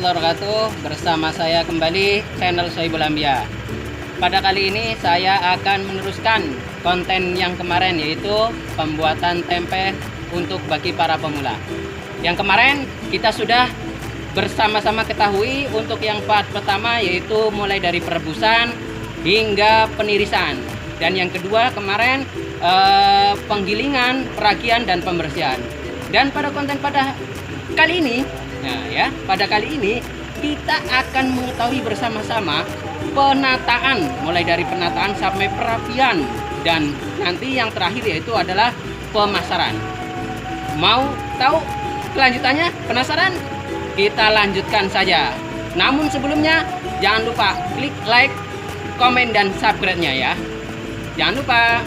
warahmatullahi wabarakatuh. Bersama saya kembali channel Sohibul Ambia. Pada kali ini saya akan meneruskan konten yang kemarin, yaitu pembuatan tempe untuk bagi para pemula. Yang kemarin kita sudah bersama-sama ketahui untuk yang part pertama, yaitu mulai dari perebusan hingga penirisan. Dan yang kedua kemarin penggilingan, peragian, dan pembersihan. Dan pada konten pada kali ini, pada kali ini kita akan mengetahui bersama-sama penataan, mulai dari penataan sampai perapian, dan nanti yang terakhir yaitu adalah pemasaran. Mau tahu kelanjutannya? Penasaran? Kita lanjutkan saja. Namun sebelumnya jangan lupa klik like, komen, dan subscribe-nya ya. Jangan lupa.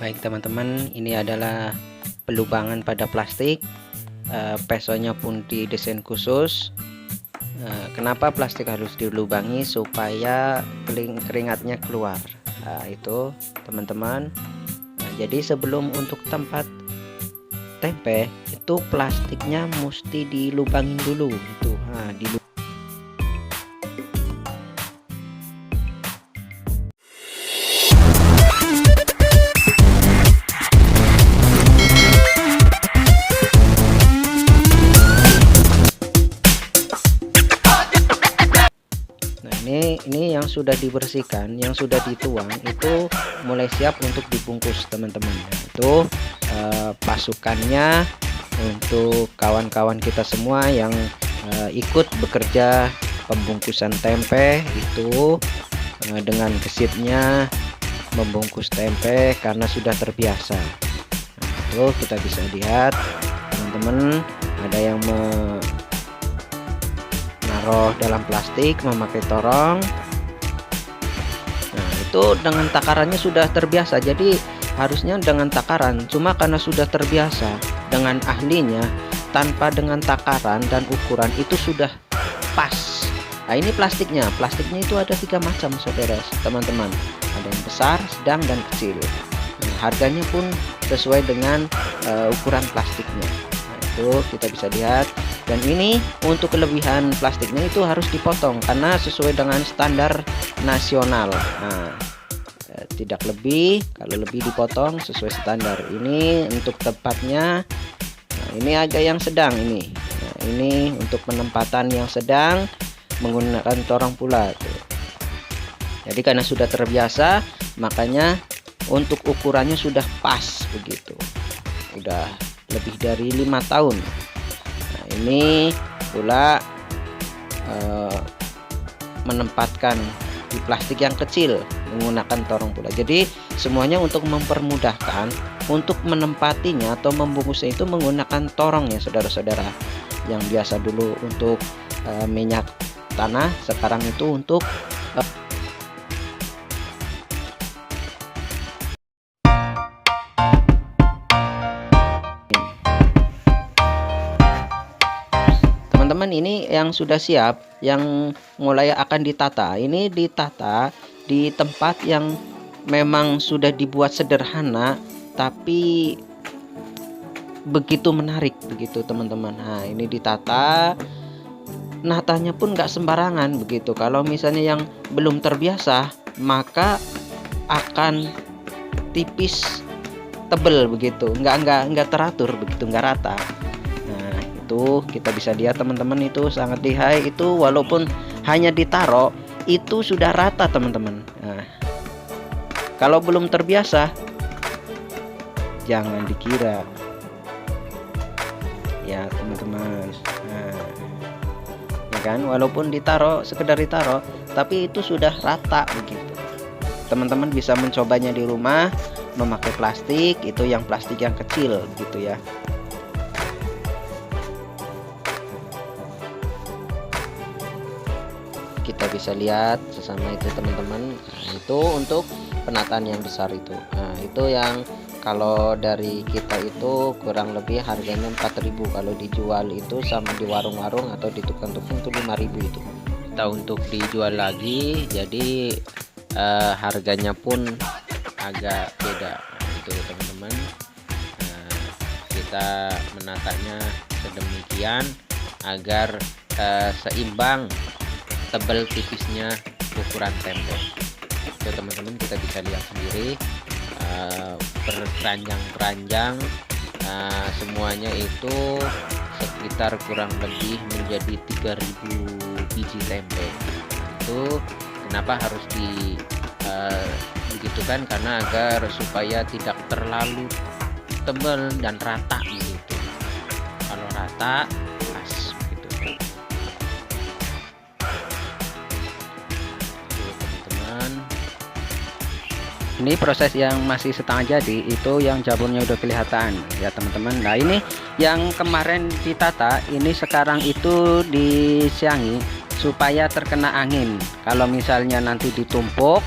Baik teman-teman, ini adalah pelubangan pada plastik. Pesonya pun didesain khusus. Kenapa plastik harus dilubangi? Supaya keringatnya keluar. Itu teman-teman. Jadi sebelum untuk tempat tempe itu plastiknya mesti dilubangin dulu. Itu ini yang sudah dibersihkan, yang sudah dituang, itu mulai siap untuk dibungkus teman-teman. Itu pasukannya untuk kawan-kawan kita semua yang ikut bekerja pembungkusan tempe, itu dengan gesitnya membungkus tempe karena sudah terbiasa. Itu kita bisa lihat teman-teman, ada yang menaruh dalam plastik memakai torong. Nah, itu dengan takarannya sudah terbiasa, jadi harusnya dengan takaran, cuma karena sudah terbiasa dengan ahlinya, tanpa dengan takaran dan ukuran itu sudah pas. Nah, ini plastiknya itu ada 3 macam saudara teman-teman, ada yang besar, sedang, dan kecil. Nah, harganya pun sesuai dengan ukuran plastiknya. Nah, itu kita bisa lihat. Dan ini untuk kelebihan plastiknya itu harus dipotong karena sesuai dengan standar nasional. Nah, tidak lebih, kalau lebih dipotong sesuai standar. Ini untuk tempatnya. Nah, ini agak yang sedang ini. Nah, ini untuk penempatan yang sedang menggunakan torong pula tuh. Jadi karena sudah terbiasa, makanya untuk ukurannya sudah pas begitu. Udah lebih dari 5 tahun. Ini pula menempatkan di plastik yang kecil menggunakan torong pula. Jadi semuanya untuk mempermudahkan untuk menempatinya atau membungkusnya itu menggunakan torong ya saudara-saudara. Yang biasa dulu untuk minyak tanah, sekarang itu untuk teman-teman. Ini yang sudah siap, yang mulai akan ditata. Ini ditata di tempat yang memang sudah dibuat sederhana tapi begitu menarik begitu teman-teman. Nah, ini ditata, natanya pun nggak sembarangan begitu. Kalau misalnya yang belum terbiasa, maka akan tipis tebel begitu, nggak teratur begitu, nggak rata. Itu kita bisa lihat teman-teman, itu sangat lihai. Itu walaupun hanya ditaruh itu sudah rata teman-teman. Nah, kalau belum terbiasa jangan dikira ya teman-teman. Nah, ya kan, walaupun ditaruh, sekedar ditaruh, tapi itu sudah rata begitu. Teman-teman bisa mencobanya di rumah memakai plastik, itu yang plastik yang kecil gitu ya. Kita bisa lihat sesama itu teman-teman. Nah, itu untuk penataan yang besar itu. Nah, itu yang Kalau dari kita itu kurang lebih harganya 4.000, kalau dijual itu sama di warung-warung atau di tukang-tukang itu 5.000 itu. Kita untuk dijual lagi, jadi harganya pun agak beda. Itu teman-teman, kita menatanya sedemikian agar seimbang tebal tipisnya ukuran tempe. Itu teman-teman, kita bisa lihat sendiri berkeranjang-keranjang, semuanya itu sekitar kurang lebih menjadi 3.000 biji tempe. Itu kenapa harus begitukan, karena agar supaya tidak terlalu tebal dan rata begitu. Kalau rata pas gitu. Teman-teman, ini proses yang masih setengah jadi, itu yang jamurnya udah kelihatan ya teman-teman. Nah ini yang kemarin ditata, ini sekarang itu disiangi supaya terkena angin. Kalau misalnya nanti ditumpuk,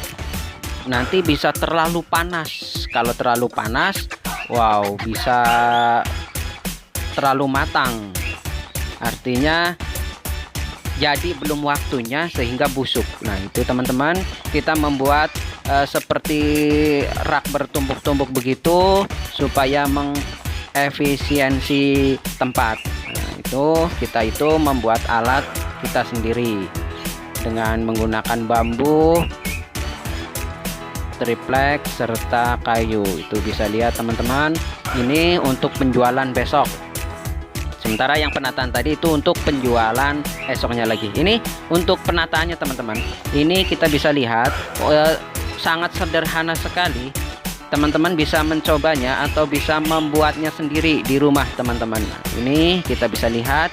nanti bisa terlalu panas. Kalau terlalu panas, wow, bisa terlalu matang, artinya jadi belum waktunya sehingga busuk. Nah itu teman-teman, kita membuat seperti rak bertumpuk-tumpuk begitu supaya mengefisiensi tempat. Nah, kita itu membuat alat kita sendiri dengan menggunakan bambu, triplek serta kayu. Itu bisa lihat teman-teman, ini untuk penjualan besok. Sementara yang penataan tadi itu untuk penjualan esoknya lagi. Ini untuk penataannya teman-teman. Ini kita bisa lihat sangat sederhana sekali. Teman-teman bisa mencobanya atau bisa membuatnya sendiri di rumah teman-teman. Nah, ini kita bisa lihat.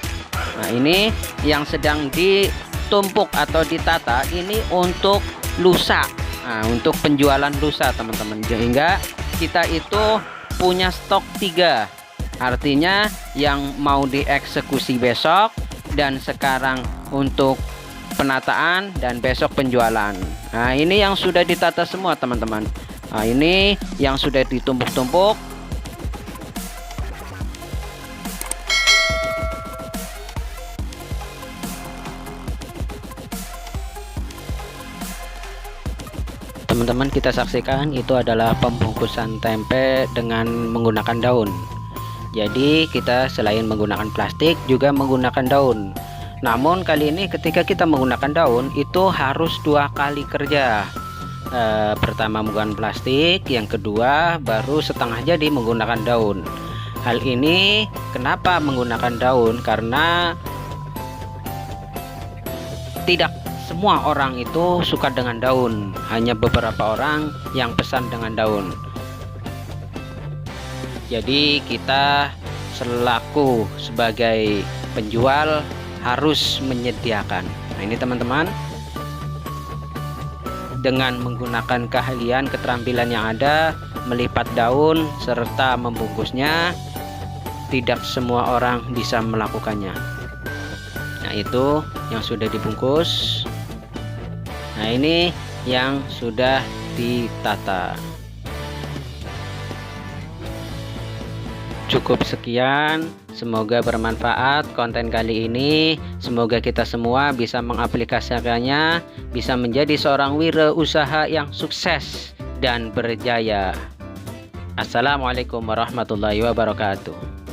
Nah ini yang sedang ditumpuk atau ditata, ini untuk lusa. Nah, untuk penjualan lusa teman-teman, sehingga kita itu punya stok 3, artinya yang mau dieksekusi besok, dan sekarang untuk penataan, dan besok penjualan. Nah ini yang sudah ditata semua teman-teman. Nah ini yang sudah ditumpuk-tumpuk. Teman-teman, kita saksikan itu adalah pembungkusan tempe dengan menggunakan daun. Jadi kita selain menggunakan plastik juga menggunakan daun. Namun kali ini ketika kita menggunakan daun itu harus 2 kali kerja. Pertama menggunakan plastik, yang kedua baru setengah jadi menggunakan daun. Hal ini kenapa menggunakan daun? Karena tidak semua orang itu suka dengan daun, hanya beberapa orang yang pesan dengan daun. Jadi kita selaku sebagai penjual harus menyediakan. Nah ini teman-teman, dengan menggunakan keahlian, keterampilan yang ada, melipat daun serta membungkusnya, tidak semua orang bisa melakukannya. Nah itu yang sudah dibungkus. Nah ini yang sudah ditata. Cukup sekian, semoga bermanfaat konten kali ini. Semoga kita semua bisa mengaplikasikannya, bisa menjadi seorang wirausaha yang sukses dan berjaya. Assalamualaikum warahmatullahi wabarakatuh.